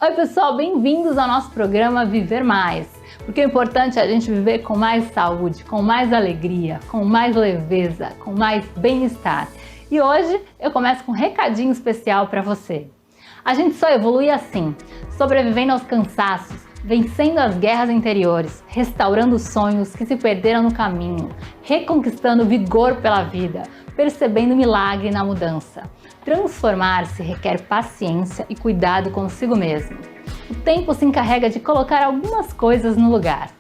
Oi pessoal, bem-vindos ao nosso programa Viver Mais, porque o importante é a gente viver com mais saúde, com mais alegria, com mais leveza, com mais bem-estar. E hoje eu começo com um recadinho especial para você. A gente só evolui assim, sobrevivendo aos cansaços, vencendo as guerras interiores, restaurando os sonhos que se perderam no caminho, reconquistando vigor pela vida, percebendo milagre na mudança. Transformar-se requer paciência e cuidado consigo mesmo. O tempo se encarrega de colocar algumas coisas no lugar.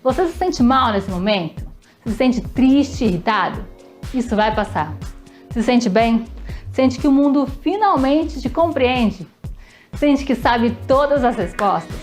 Você se sente mal nesse momento? Se sente triste, irritado? Isso vai passar. Se sente bem? Sente que o mundo finalmente te compreende? Sente que sabe todas as respostas?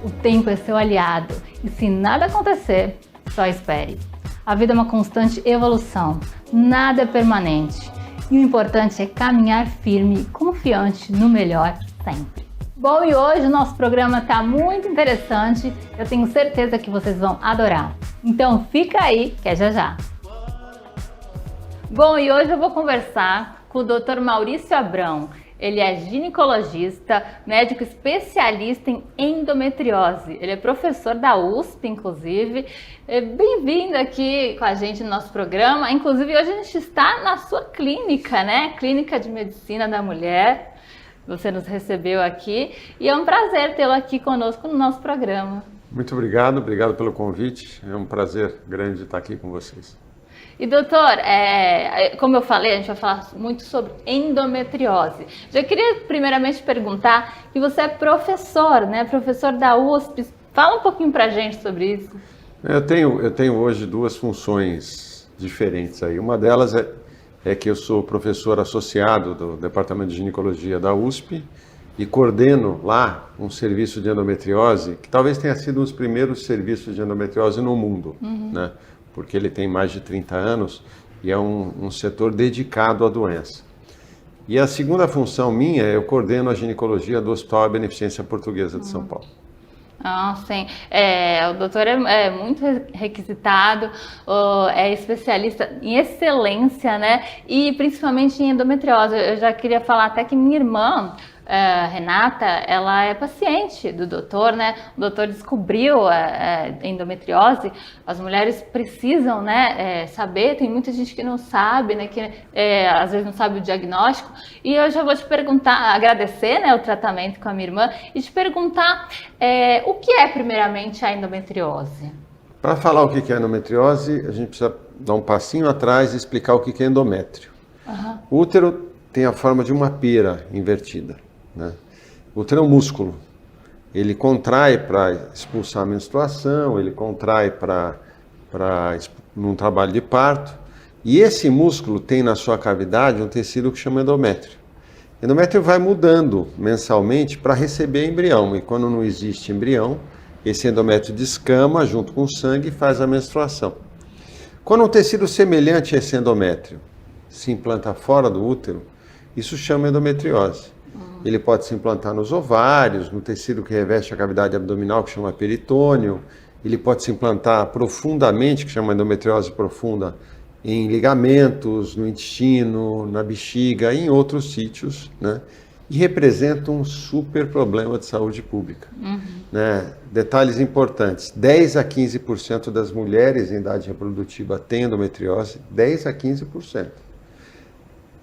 O tempo é seu aliado e se nada acontecer, só espere. A vida é uma constante evolução, nada é permanente. E o importante é caminhar firme e confiante no melhor sempre. Bom, e hoje o nosso programa está muito interessante, eu tenho certeza que vocês vão adorar. Então fica aí, que é já já. Bom, e hoje eu vou conversar com o Dr. Maurício Abrão. Ele é ginecologista, médico especialista em endometriose. Ele é professor da USP, inclusive. Bem-vindo aqui com a gente no nosso programa. Inclusive, hoje a gente está na sua clínica, né? Clínica de Medicina da Mulher. Você nos recebeu aqui e é um prazer tê-lo aqui conosco no nosso programa. Muito obrigado pelo convite. É um prazer grande estar aqui com vocês. E doutor, como eu falei, a gente vai falar muito sobre endometriose. Já queria primeiramente perguntar que você é professor, né? Professor da USP. Fala um pouquinho pra gente sobre isso. Eu tenho hoje duas funções diferentes aí. Uma delas é que eu sou professor associado do Departamento de Ginecologia da USP e coordeno lá um serviço de endometriose, que talvez tenha sido um dos primeiros serviços de endometriose no mundo, né? Porque ele tem mais de 30 anos e é um setor dedicado à doença. E a segunda função minha, eu coordeno a ginecologia do Hospital Beneficência Portuguesa de São Paulo. Ah, sim. O doutor é muito requisitado, é especialista em excelência, né? E principalmente em endometriose. Eu já queria falar até que minha irmã, Renata, ela é paciente do doutor, né? O doutor descobriu a endometriose. As mulheres precisam, né, saber. Tem muita gente que não sabe, né? Que às vezes não sabe o diagnóstico. E eu já vou te perguntar, agradecer, né, o tratamento com a minha irmã e te perguntar o que é primeiramente a endometriose? Para falar o que é endometriose, a gente precisa dar um passinho atrás e explicar o que é endométrio. O útero tem a forma de uma pera invertida, né? O útero é um músculo. Ele contrai para expulsar a menstruação, ele contrai num trabalho de parto. E esse músculo tem na sua cavidade um tecido que chama endométrio. O endométrio vai mudando mensalmente para receber embrião. E quando não existe embrião, esse endométrio descama junto com o sangue e faz a menstruação. Quando um tecido semelhante a esse endométrio se implanta fora do útero, isso chama endometriose. Ele pode se implantar nos ovários, no tecido que reveste a cavidade abdominal, que chama peritônio. Ele pode se implantar profundamente, que chama endometriose profunda, em ligamentos, no intestino, na bexiga e em outros sítios, né? E representa um super problema de saúde pública. Né? Detalhes importantes: 10 a 15% das mulheres em idade reprodutiva têm endometriose, 10 a 15%.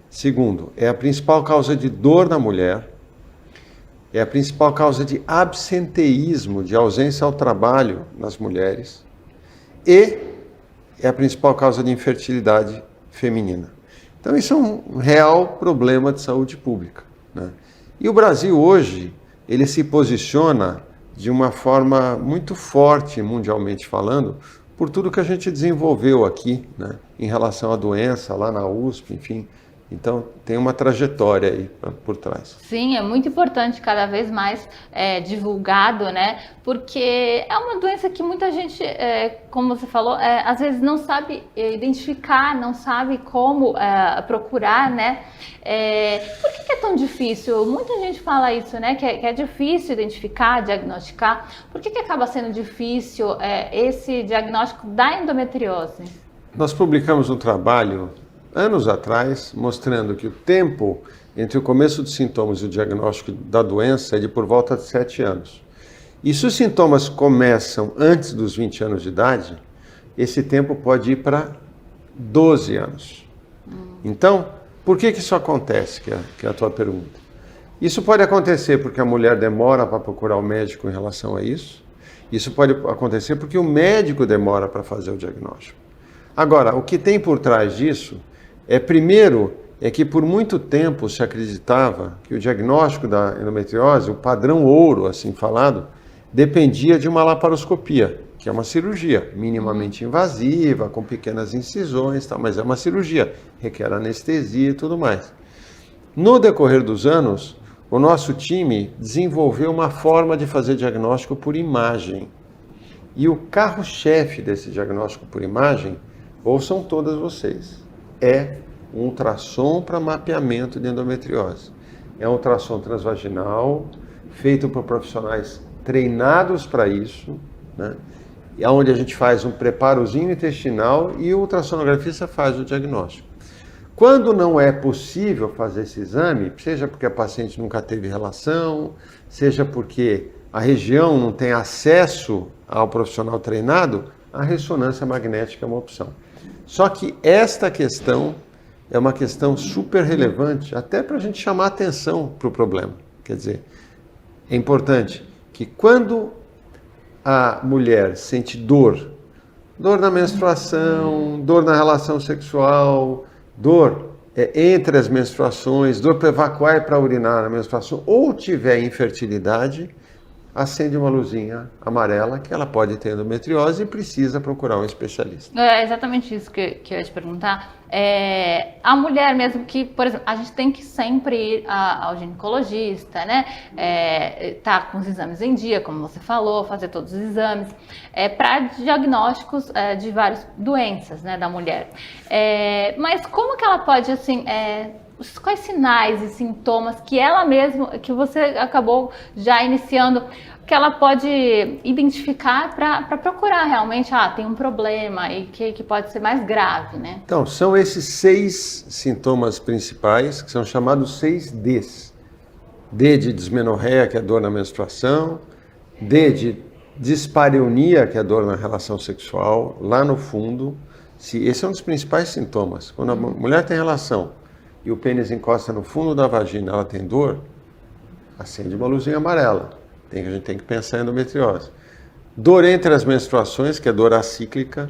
Segundo, é a principal causa de dor na mulher, é a principal causa de absenteísmo, de ausência ao trabalho nas mulheres e é a principal causa de infertilidade feminina. Então isso é um real problema de saúde pública, né? E o Brasil hoje, ele se posiciona de uma forma muito forte, mundialmente falando, por tudo que a gente desenvolveu aqui, né, em relação à doença, lá na USP, enfim. Então, tem uma trajetória aí por trás. Sim, é muito importante cada vez mais divulgado, né? Porque é uma doença que muita gente, como você falou, às vezes não sabe identificar, não sabe como procurar, né? Por que é tão difícil? Muita gente fala isso, né? Que é difícil identificar, diagnosticar. Por que acaba sendo difícil esse diagnóstico da endometriose? Nós publicamos um trabalho anos atrás, mostrando que o tempo entre o começo dos sintomas e o diagnóstico da doença é de por volta de 7 anos. E se os sintomas começam antes dos 20 anos de idade, esse tempo pode ir para 12 anos. Então, por que isso acontece, que é a tua pergunta? Isso pode acontecer porque a mulher demora para procurar o médico em relação a isso. Isso pode acontecer porque o médico demora para fazer o diagnóstico. Agora, o que tem por trás disso primeiro, que por muito tempo se acreditava que o diagnóstico da endometriose, o padrão ouro, assim falado, dependia de uma laparoscopia, que é uma cirurgia minimamente invasiva, com pequenas incisões, mas é uma cirurgia, requer anestesia e tudo mais. No decorrer dos anos, o nosso time desenvolveu uma forma de fazer diagnóstico por imagem. E o carro-chefe desse diagnóstico por imagem, ouçam todas vocês, é um ultrassom para mapeamento de endometriose. É um ultrassom transvaginal, feito por profissionais treinados para isso, né? Onde a gente faz um preparozinho intestinal e o ultrassonografista faz o diagnóstico. Quando não é possível fazer esse exame, seja porque a paciente nunca teve relação, seja porque a região não tem acesso ao profissional treinado, a ressonância magnética é uma opção. Só que esta questão é uma questão super relevante, até para a gente chamar atenção para o problema. Quer dizer, é importante que quando a mulher sente dor na menstruação, dor na relação sexual, dor entre as menstruações, dor para evacuar e para urinar na menstruação, ou tiver infertilidade, acende uma luzinha amarela que ela pode ter endometriose e precisa procurar um especialista. É exatamente isso que eu ia te perguntar. A mulher mesmo que, por exemplo, a gente tem que sempre ir ao ginecologista, né? Tá com os exames em dia, como você falou, fazer todos os exames, para diagnósticos de várias doenças, né, da mulher. Mas como que ela pode, assim, quais sinais e sintomas que ela mesma, que você acabou já iniciando, que ela pode identificar para procurar realmente, tem um problema e que pode ser mais grave, né? Então, são esses 6 sintomas principais, que são chamados 6 Ds. D de dismenorreia, que é dor na menstruação, D de dispareunia, que é dor na relação sexual, lá no fundo. Esse é um dos principais sintomas. Quando a mulher tem relação e o pênis encosta no fundo da vagina, ela tem dor, acende uma luzinha amarela. A gente tem que pensar em endometriose. Dor entre as menstruações, que é dor acíclica.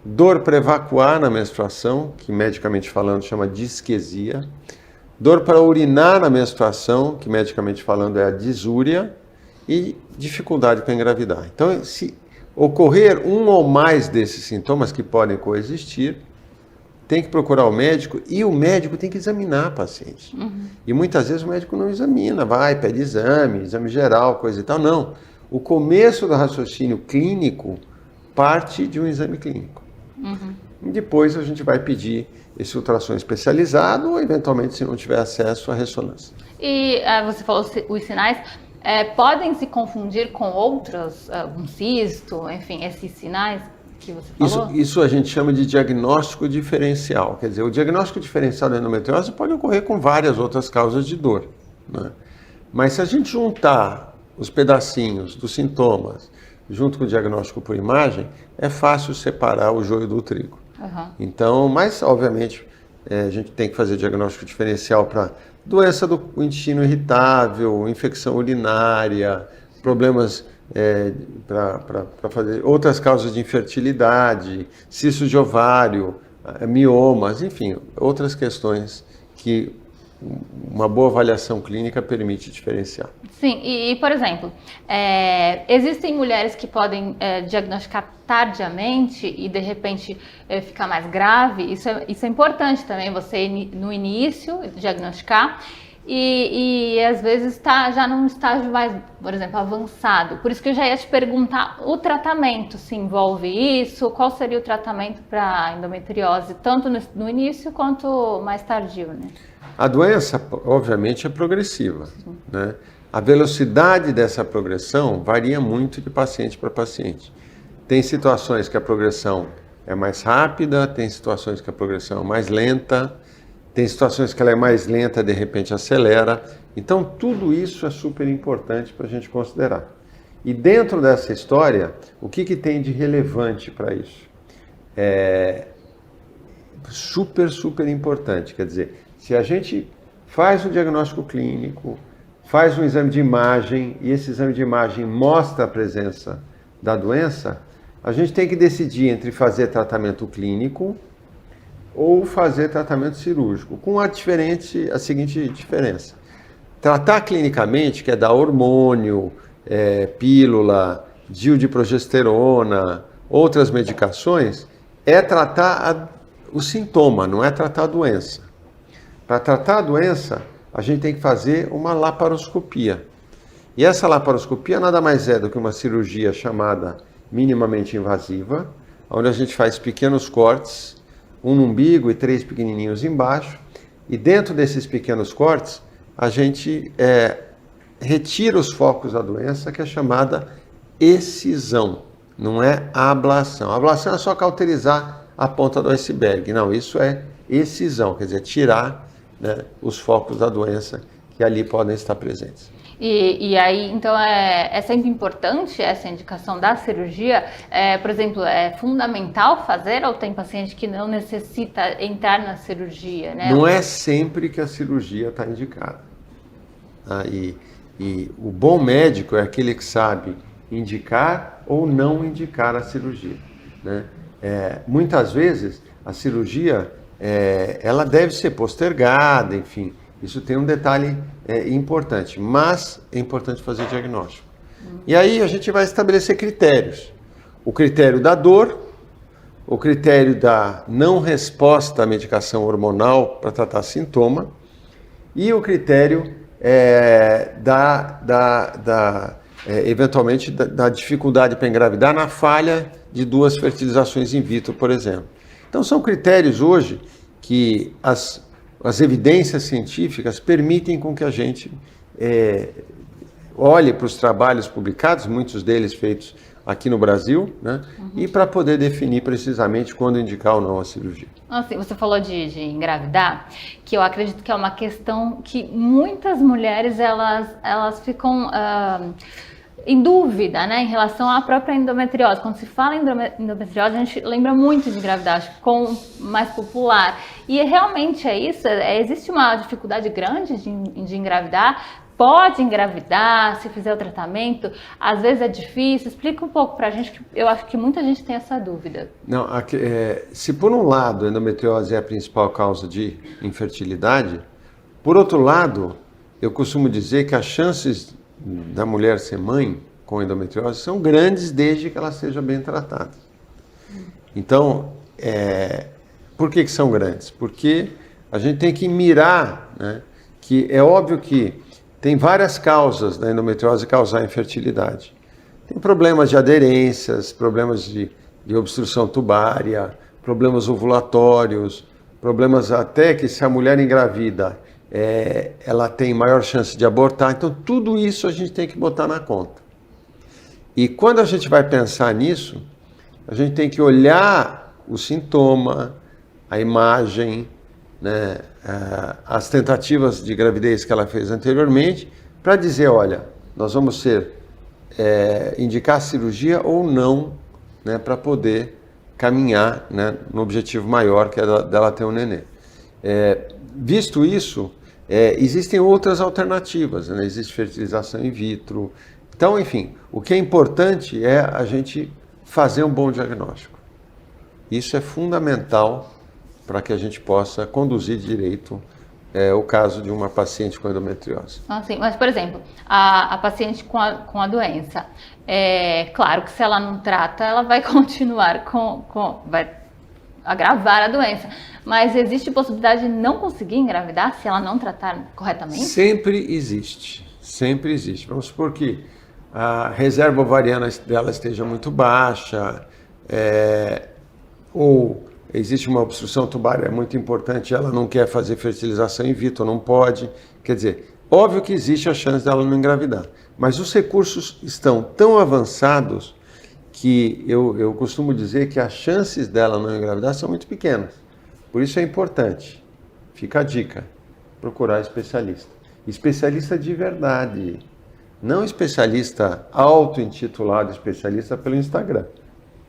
Dor para evacuar na menstruação, que medicamente falando chama disquesia. Dor para urinar na menstruação, que medicamente falando é a disúria. E dificuldade para engravidar. Então, se ocorrer um ou mais desses sintomas que podem coexistir, tem que procurar o médico e o médico tem que examinar a paciente. E muitas vezes o médico não examina, pede exame geral, coisa e tal. Não. O começo do raciocínio clínico parte de um exame clínico. E depois a gente vai pedir esse ultrassom especializado ou, eventualmente, se não tiver acesso, a ressonância. E você falou os sinais. Podem se confundir com outros, um cisto, enfim, esses sinais que você falou? Isso a gente chama de diagnóstico diferencial. Quer dizer, o diagnóstico diferencial da endometriose pode ocorrer com várias outras causas de dor, né? Mas se a gente juntar os pedacinhos dos sintomas junto com o diagnóstico por imagem, é fácil separar o joio do trigo. Então, mas obviamente a gente tem que fazer diagnóstico diferencial para doença do intestino irritável, infecção urinária, problemas para fazer outras causas de infertilidade, cistos de ovário, miomas, enfim, outras questões que uma boa avaliação clínica permite diferenciar. Sim, e por exemplo, existem mulheres que podem diagnosticar tardiamente e de repente ficar mais grave. Isso é importante também, você no início diagnosticar. E às vezes está já num estágio mais, por exemplo, avançado. Por isso que eu já ia te perguntar, o tratamento se envolve isso? Qual seria o tratamento para endometriose, tanto no início quanto mais tardio, né? A doença, obviamente, é progressiva, né? A velocidade dessa progressão varia muito de paciente para paciente. Tem situações que a progressão é mais rápida, tem situações que a progressão é mais lenta, tem situações que ela é mais lenta, de repente acelera. Então, tudo isso é super importante para a gente considerar. E dentro dessa história, o que tem de relevante para isso? É super importante. Quer dizer, se a gente faz um diagnóstico clínico, faz um exame de imagem, e esse exame de imagem mostra a presença da doença, a gente tem que decidir entre fazer tratamento clínico ou fazer tratamento cirúrgico, com a seguinte diferença. Tratar clinicamente, que é dar hormônio, pílula, DIU de progesterona, outras medicações, é tratar o sintoma, não é tratar a doença. Para tratar a doença, a gente tem que fazer uma laparoscopia. E essa laparoscopia nada mais é do que uma cirurgia chamada minimamente invasiva, onde a gente faz pequenos cortes, um no umbigo e 3 pequenininhos embaixo, e dentro desses pequenos cortes, a gente retira os focos da doença, que é chamada excisão, não é ablação. A ablação é só cauterizar a ponta do iceberg. Não, isso é excisão, quer dizer, tirar, né, os focos da doença que ali podem estar presentes. E aí, então, é sempre importante essa indicação da cirurgia? Por exemplo, é fundamental fazer ou tem paciente que não necessita entrar na cirurgia, né? Não é sempre que a cirurgia está indicada. E o bom médico é aquele que sabe indicar ou não indicar a cirurgia, né? Muitas vezes a cirurgia ela deve ser postergada, enfim, isso tem um detalhe importante, mas é importante fazer diagnóstico. E aí a gente vai estabelecer critérios. O critério da dor, o critério da não resposta à medicação hormonal para tratar sintoma e o critério eventualmente da dificuldade para engravidar na falha de 2 fertilizações in vitro, por exemplo. Então são critérios hoje que as evidências científicas permitem com que a gente olhe para os trabalhos publicados, muitos deles feitos aqui no Brasil, né? E para poder definir precisamente quando indicar ou não a cirurgia. Assim, você falou de engravidar, que eu acredito que é uma questão que muitas mulheres elas ficam em dúvida, né, em relação à própria endometriose. Quando se fala em endometriose, a gente lembra muito de engravidar, acho que com mais popular. E realmente é isso? Existe uma dificuldade grande de engravidar? Pode engravidar se fizer o tratamento? Às vezes é difícil. Explica um pouco pra gente, que eu acho que muita gente tem essa dúvida. Não, se por um lado a endometriose é a principal causa de infertilidade, por outro lado, eu costumo dizer que as chances da mulher ser mãe com endometriose são grandes desde que ela seja bem tratada. Então, por que são grandes? Porque a gente tem que mirar, né, que é óbvio que tem várias causas da endometriose causar infertilidade. Tem problemas de aderências, problemas de obstrução tubária, problemas ovulatórios, problemas até que se a mulher engravida, ela tem maior chance de abortar. Então, tudo isso a gente tem que botar na conta. E quando a gente vai pensar nisso, a gente tem que olhar o sintoma, a imagem, né, as tentativas de gravidez que ela fez anteriormente, para dizer, olha, nós vamos indicar cirurgia ou não, né, para poder caminhar, né, no objetivo maior, que é dela ter um nenê. Visto isso, existem outras alternativas, né? Existe fertilização in vitro. Então, enfim, o que é importante é a gente fazer um bom diagnóstico. Isso é fundamental para que a gente possa conduzir direito o caso de uma paciente com endometriose. Sim, mas, por exemplo, a paciente com a doença, claro que se ela não trata, ela vai continuar vai agravar a doença. Mas existe possibilidade de não conseguir engravidar se ela não tratar corretamente? Sempre existe, sempre existe. Vamos supor que a reserva ovariana dela esteja muito baixa, ou existe uma obstrução tubária muito importante, ela não quer fazer fertilização in vitro, não pode. Quer dizer, óbvio que existe a chance dela não engravidar, mas os recursos estão tão avançados que eu costumo dizer que as chances dela não engravidar são muito pequenas. Por isso é importante, fica a dica, procurar especialista. Especialista de verdade, não especialista auto-intitulado especialista pelo Instagram.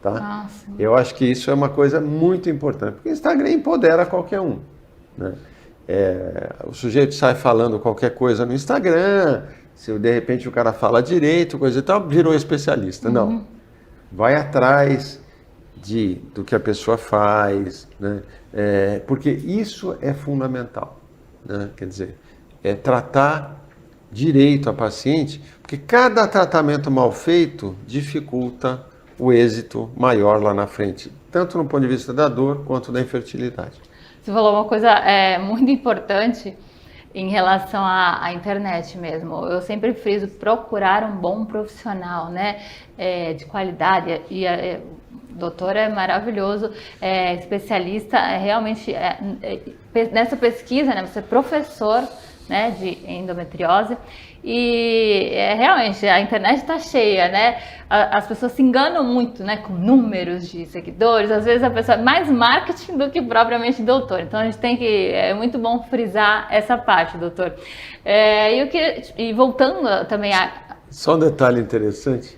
Tá? Eu acho que isso é uma coisa muito importante, porque o Instagram empodera qualquer um. Né? O sujeito sai falando qualquer coisa no Instagram, se de repente o cara fala direito, coisa e tal, virou especialista. Não. Vai atrás do que a pessoa faz, né? Porque isso é fundamental. Né? Quer dizer, tratar direito a paciente, porque cada tratamento mal feito dificulta o êxito maior lá na frente, tanto no ponto de vista da dor quanto da infertilidade. Você falou uma coisa muito importante em relação à internet mesmo. Eu sempre friso procurar um bom profissional, né, de qualidade. E o doutor é maravilhoso, especialista, realmente nessa pesquisa, né, você é professor, né, de endometriose. E realmente a internet está cheia, né? As pessoas se enganam muito, né, com números de seguidores. Às vezes a pessoa é mais marketing do que propriamente doutor. Então a gente tem que, é muito bom frisar essa parte, doutor. E voltando também a... Só um detalhe interessante.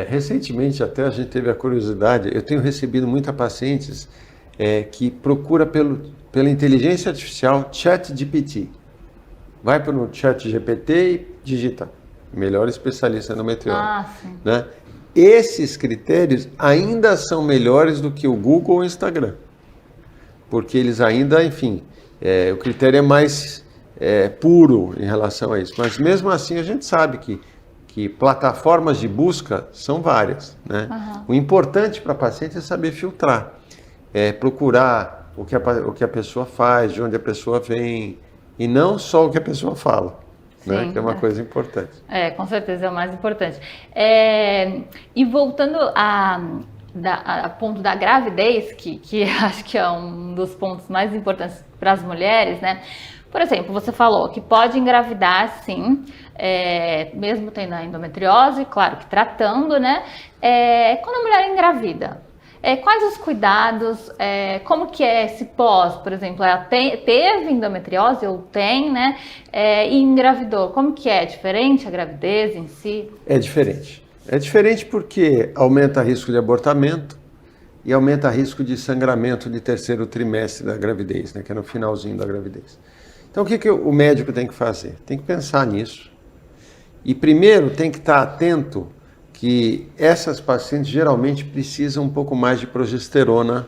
Recentemente até a gente teve a curiosidade, eu tenho recebido muitas pacientes que procuram pela inteligência artificial ChatGPT. Vai para o ChatGPT e digita melhor especialista em endometriose. Né? Esses critérios ainda são melhores do que o Google ou o Instagram. Porque eles ainda, enfim, o critério é mais puro em relação a isso. Mas mesmo assim a gente sabe que plataformas de busca são várias. Né? O importante para a paciente é saber filtrar. Procurar o que a pessoa faz, de onde a pessoa vem, e não só o que a pessoa fala, né? Que é uma coisa importante. Com certeza é o mais importante. E voltando a ponto da gravidez, que acho que é um dos pontos mais importantes para as mulheres, né? Por exemplo, você falou que pode engravidar, sim, mesmo tendo a endometriose, claro que tratando, né? Quando a mulher engravida, quais os cuidados, como que é esse pós, por exemplo, ela teve endometriose ou tem, né, e engravidou, como que é? Diferente a gravidez em si? É diferente. É diferente porque aumenta o risco de abortamento e aumenta o risco de sangramento de terceiro trimestre da gravidez, né, que é no finalzinho da gravidez. Então o que o médico tem que fazer? Tem que pensar nisso. E primeiro tem que estar atento que essas pacientes geralmente precisam um pouco mais de progesterona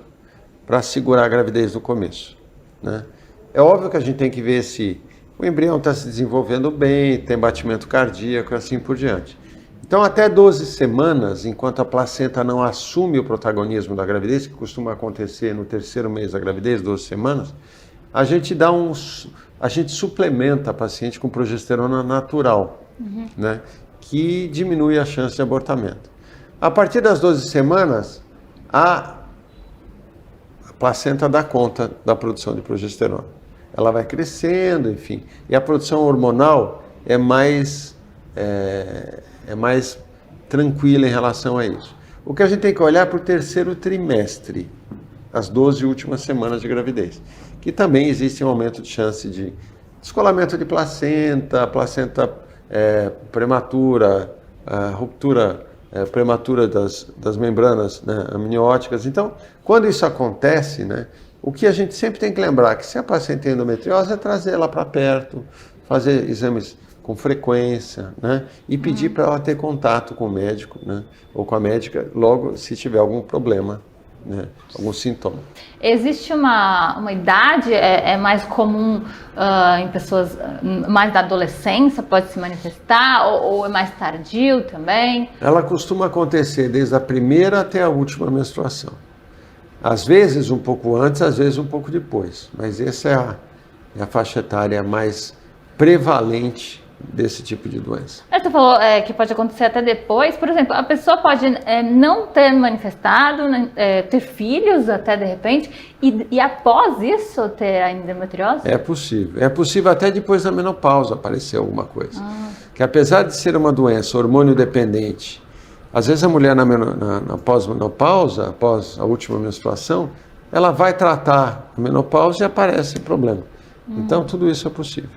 para segurar a gravidez no começo. Né? É óbvio que a gente tem que ver se o embrião está se desenvolvendo bem, tem batimento cardíaco e assim por diante. Então, até 12 semanas, enquanto a placenta não assume o protagonismo da gravidez, que costuma acontecer no terceiro mês da gravidez, 12 semanas, a gente suplementa a paciente com progesterona natural, né? Que diminui a chance de abortamento. A partir das 12 semanas, a placenta dá conta da produção de progesterona. Ela vai crescendo, enfim, e a produção hormonal é mais tranquila em relação a isso. O que a gente tem que olhar para o terceiro trimestre, as 12 últimas semanas de gravidez, que também existe um aumento de chance de descolamento de placenta prematura, ruptura prematura das membranas, né, amnióticas. Então, quando isso acontece, né, o que a gente sempre tem que lembrar é que se a paciente tem endometriose, é trazer ela para perto, fazer exames com frequência, né, e pedir para ela ter contato com o médico, né, ou com a médica logo se tiver algum problema, né, algum sintoma. Existe uma idade, mais comum em pessoas mais da adolescência, pode se manifestar, ou é mais tardio também? Ela costuma acontecer desde a primeira até a última menstruação. Às vezes um pouco antes, às vezes um pouco depois, mas essa é a faixa etária mais prevalente desse tipo de doença. Você falou que pode acontecer até depois. Por exemplo, a pessoa pode não ter manifestado, ter filhos até de repente, e após isso ter a endometriose? É possível. É possível até depois da menopausa aparecer alguma coisa. Que apesar de ser uma doença hormônio dependente, Às vezes a mulher na pós-menopausa, após a última menstruação, ela vai tratar a menopausa e aparece problema. Então tudo isso é possível.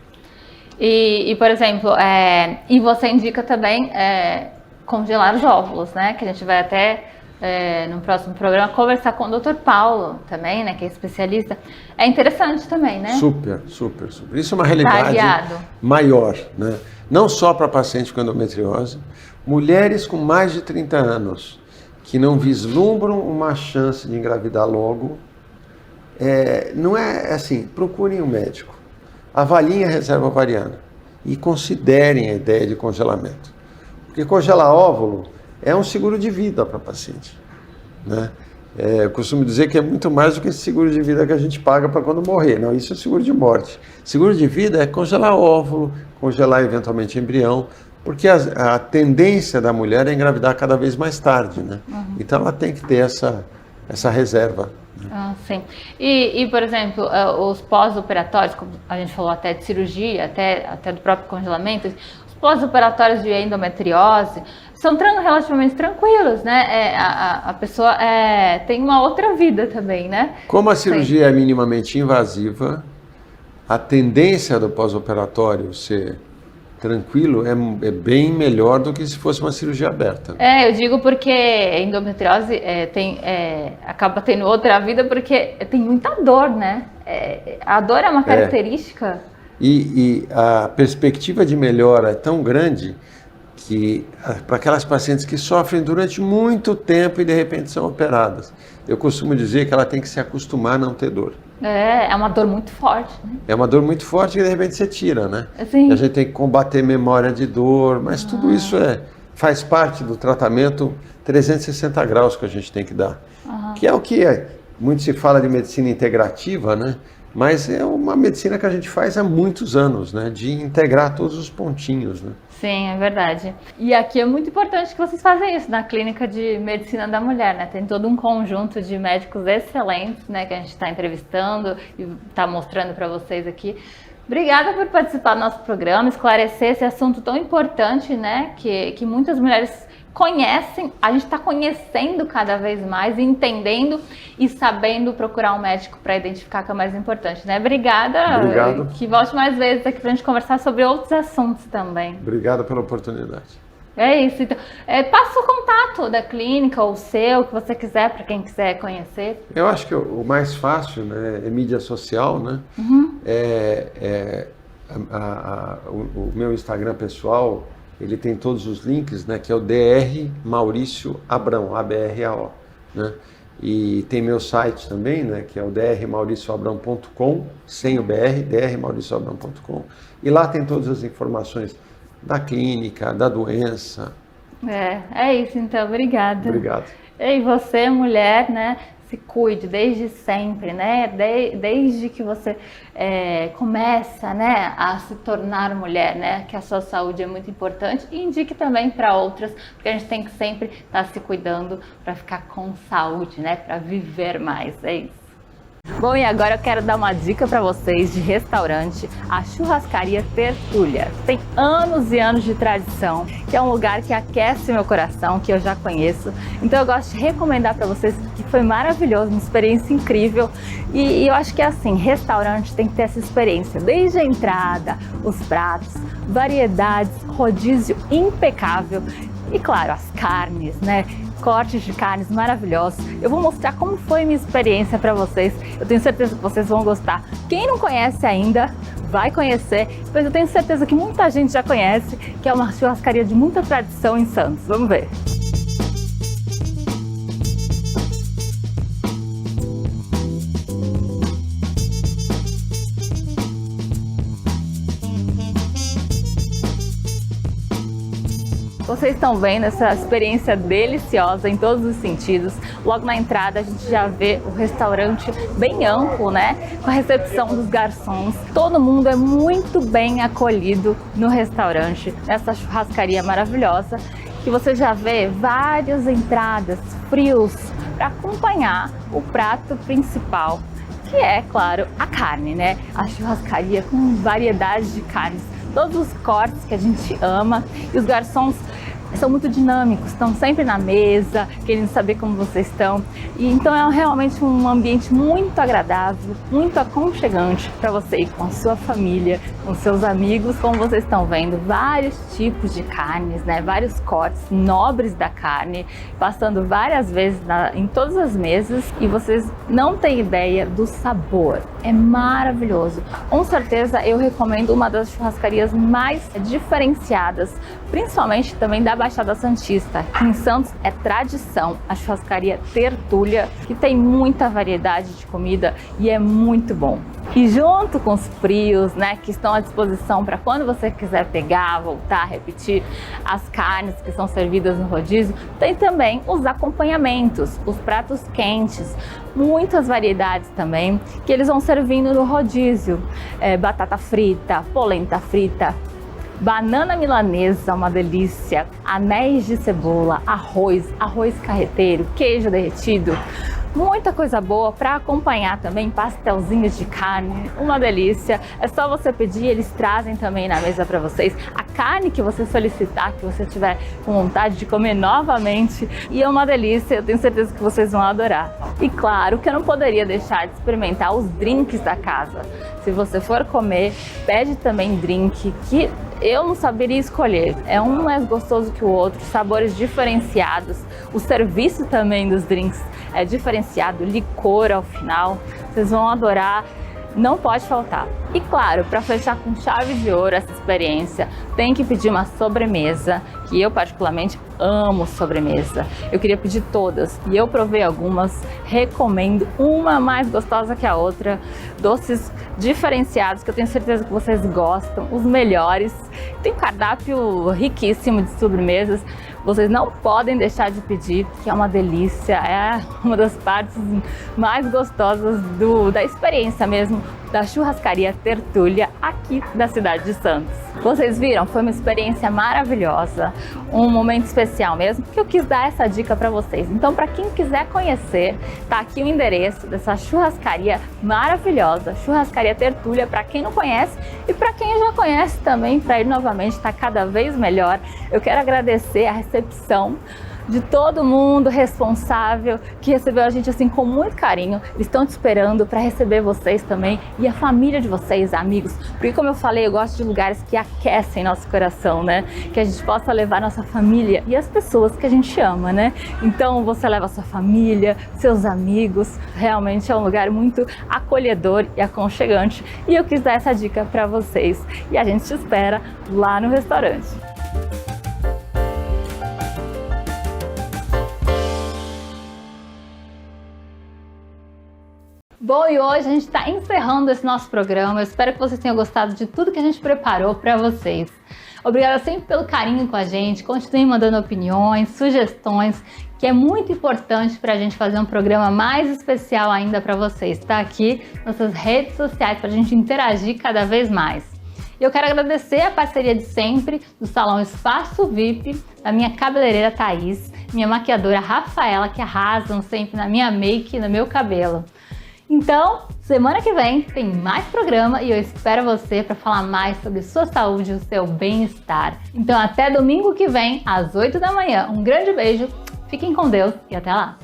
E por exemplo, e você indica também congelar os óvulos, né? Que a gente vai até no próximo programa conversar com o Dr. Paulo também, né? Que é especialista. É interessante também, né? Super. Isso é uma realidade maior, né? Não só para pacientes com endometriose, mulheres com mais de 30 anos que não vislumbram uma chance de engravidar logo, não é assim, procurem um médico, avaliem a reserva ovariana e considerem a ideia de congelamento. Porque congelar óvulo é um seguro de vida para a paciente, né? Eu costumo dizer que é muito mais do que esse seguro de vida que a gente paga para quando morrer. Não, isso é seguro de morte. Seguro de vida é congelar óvulo, congelar eventualmente embrião, porque a tendência da mulher é engravidar cada vez mais tarde, né? Então ela tem que ter essa reserva. Sim. E, por exemplo, os pós-operatórios, como a gente falou até de cirurgia, até do próprio congelamento, os pós-operatórios de endometriose são relativamente tranquilos, né? A pessoa tem uma outra vida também, né? Como a cirurgia é minimamente invasiva, a tendência do pós-operatório ser tranquilo é bem melhor do que se fosse uma cirurgia aberta. Eu digo porque a endometriose acaba tendo outra vida porque tem muita dor, né? A dor é uma característica. E a perspectiva de melhora é tão grande que para aquelas pacientes que sofrem durante muito tempo e de repente são operadas, eu costumo dizer que ela tem que se acostumar a não ter dor. É uma dor muito forte, né? É uma dor muito forte que de repente você tira, né? Sim. E a gente tem que combater memória de dor, mas tudo isso faz parte do tratamento 360 graus que a gente tem que dar. Que é o que muito se fala de medicina integrativa, né? Mas é uma medicina que a gente faz há muitos anos, né? De integrar todos os pontinhos, né? Sim, é verdade. E aqui é muito importante que vocês façam isso na Clínica de Medicina da Mulher, né? Tem todo um conjunto de médicos excelentes, né? Que a gente está entrevistando e está mostrando para vocês aqui. Obrigada por participar do nosso programa, esclarecer esse assunto tão importante, né? Que muitas mulheres conhecem, a gente está conhecendo cada vez mais, entendendo e sabendo procurar um médico para identificar que é o mais importante, né? Obrigada. Obrigado. Que volte mais vezes aqui para a gente conversar sobre outros assuntos também. Obrigado pela oportunidade. É isso, então. Passa o contato da clínica, ou o seu, que você quiser, para quem quiser conhecer. Eu acho que o mais fácil, né, é mídia social, né? O meu Instagram pessoal, ele tem todos os links, né, que é o Dr. Maurício Abrão, ABRAO, né? E tem meu site também, né, que é o drmauricioabrão.com, sem o BR, drmauricioabrão.com. E lá tem todas as informações da clínica, da doença. É isso, então. Obrigada. Obrigado. E você, mulher, né? Se cuide desde sempre, né? Desde que você começa, né, a se tornar mulher, né? Que a sua saúde é muito importante, e indique também para outras, porque a gente tem que sempre estar se cuidando para ficar com saúde, né? Para viver mais. É isso. Bom, e agora eu quero dar uma dica para vocês de restaurante, a Churrascaria Tertúlia. Tem anos e anos de tradição, que é um lugar que aquece meu coração, que eu já conheço. Então eu gosto de recomendar para vocês, que foi maravilhoso, uma experiência incrível. E eu acho que é assim, restaurante tem que ter essa experiência, desde a entrada, os pratos, variedades, rodízio impecável. E claro, as carnes, né? Cortes de carnes maravilhosos. Eu vou mostrar como foi minha experiência para vocês. Eu tenho certeza que vocês vão gostar. Quem não conhece ainda, vai conhecer. Pois eu tenho certeza que muita gente já conhece, que é uma churrascaria de muita tradição em Santos. Vamos ver. Vocês estão vendo essa experiência deliciosa em todos os sentidos. Logo na entrada a gente já vê o restaurante bem amplo, né? Com a recepção dos garçons. Todo mundo é muito bem acolhido no restaurante, nessa churrascaria maravilhosa. Que você já vê várias entradas, frios, para acompanhar o prato principal, que é, claro, a carne, né? A churrascaria com variedade de carnes. Todos os cortes que a gente ama, e os garçons são muito dinâmicos, estão sempre na mesa, querendo saber como vocês estão. E então é realmente um ambiente muito agradável, muito aconchegante para você ir com a sua família, com seus amigos. Como vocês estão vendo, vários tipos de carnes, né? Vários cortes nobres da carne, passando várias vezes em todas as mesas, e vocês não têm ideia do sabor. É maravilhoso. Com certeza eu recomendo uma das churrascarias mais diferenciadas, principalmente também da Baixada Santista. Aqui em Santos é tradição a churrascaria Tertúlia, que tem muita variedade de comida e é muito bom. E junto com os frios, né, que estão à disposição para quando você quiser pegar, voltar, repetir as carnes que são servidas no rodízio, tem também os acompanhamentos, os pratos quentes, muitas variedades também que eles vão servindo no rodízio. Batata frita, polenta frita, banana milanesa, uma delícia, anéis de cebola, arroz carreteiro, queijo derretido, muita coisa boa para acompanhar também, pastelzinhos de carne, uma delícia. É só você pedir, eles trazem também na mesa para vocês a carne que você solicitar, que você tiver com vontade de comer novamente, e é uma delícia, eu tenho certeza que vocês vão adorar. E claro que eu não poderia deixar de experimentar os drinks da casa. Se você for comer, pede também drink, que eu não saberia escolher. É um mais gostoso que o outro, sabores diferenciados. O serviço também dos drinks é diferenciado, licor ao final. Vocês vão adorar, não pode faltar. E claro, para fechar com chave de ouro essa experiência, tem que pedir uma sobremesa, que eu particularmente amo sobremesa. Eu queria pedir todas e eu provei algumas, recomendo, uma mais gostosa que a outra. Doces diferenciados que eu tenho certeza que vocês gostam, os melhores. Tem um cardápio riquíssimo de sobremesas. Vocês não podem deixar de pedir, que é uma delícia, é uma das partes mais gostosas da experiência mesmo, da churrascaria Tertúlia aqui da cidade de Santos. Vocês viram? Foi uma experiência maravilhosa, um momento especial mesmo, que eu quis dar essa dica para vocês. Então, para quem quiser conhecer, tá aqui o endereço dessa churrascaria maravilhosa, Churrascaria Tertúlia, para quem não conhece, e para quem já conhece também, para ir novamente, tá cada vez melhor. Eu quero agradecer a recepção de todo mundo responsável que recebeu a gente assim com muito carinho. Eles estão te esperando para receber vocês também e a família de vocês, amigos, porque como eu falei, eu gosto de lugares que aquecem nosso coração, né? Que a gente possa levar nossa família e as pessoas que a gente ama, né? Então você leva a sua família, seus amigos, realmente é um lugar muito acolhedor e aconchegante, e eu quis dar essa dica para vocês, e a gente te espera lá no restaurante. Bom, e hoje a gente está encerrando esse nosso programa. Eu espero que vocês tenham gostado de tudo que a gente preparou para vocês. Obrigada sempre pelo carinho com a gente. Continuem mandando opiniões, sugestões, que é muito importante para a gente fazer um programa mais especial ainda para vocês. Está aqui nas nossas redes sociais para a gente interagir cada vez mais. E eu quero agradecer a parceria de sempre do Salão Espaço VIP, da minha cabeleireira Thaís, minha maquiadora Rafaela, que arrasam sempre na minha make e no meu cabelo. Então, semana que vem tem mais programa e eu espero você para falar mais sobre sua saúde e o seu bem-estar. Então, até domingo que vem, às 8 da manhã. Um grande beijo, fiquem com Deus e até lá!